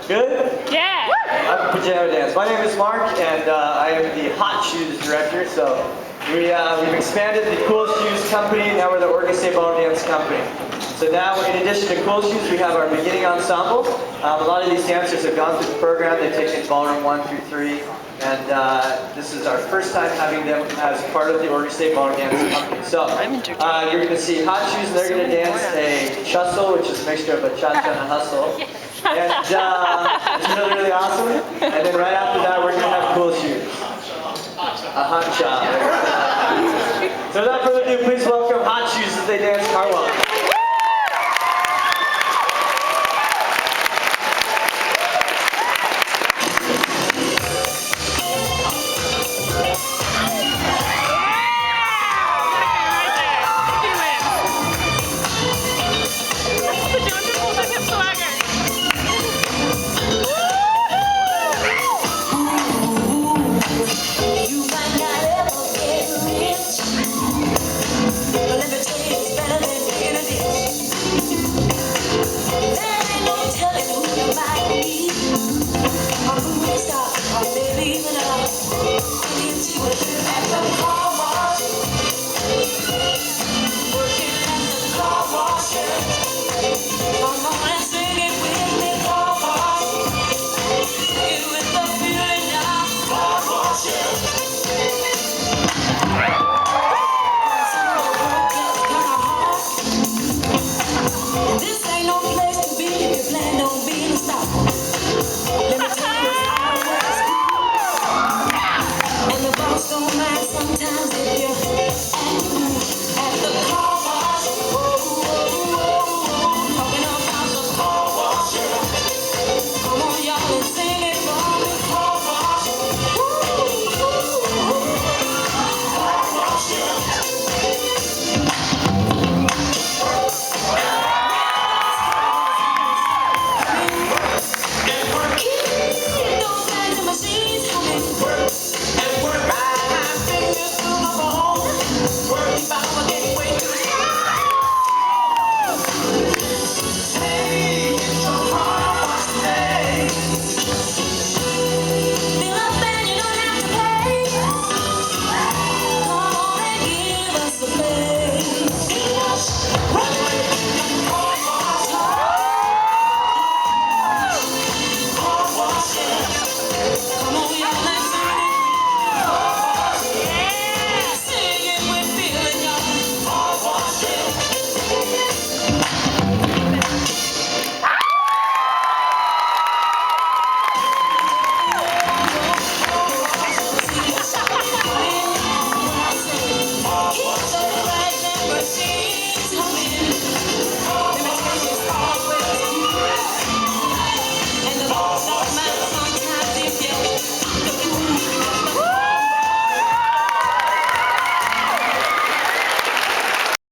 Good? Yeah. Pajama dance. My name is Mark, and I am the Hot Shoes director. So we've expanded the Cool Shoes company. Now we're the Oregon State Ballroom Dance Company. So now, in addition to Cool Shoes, we have our beginning ensemble. A lot of these dancers have gone through the program. They've taken Ballroom 1 through 3. And this is our first time having them as part of the Oregon State Ballroom Dance Company. So you're going to see Hot Shoes, and they're going to dance a chussel, which is a mixture of a cha-cha and a hustle. And it's really, really awesome. And then right after that, we're going to have Cool Shoes. A hot shot. So without further ado, please welcome Hot Shoes as they dance Car Wash.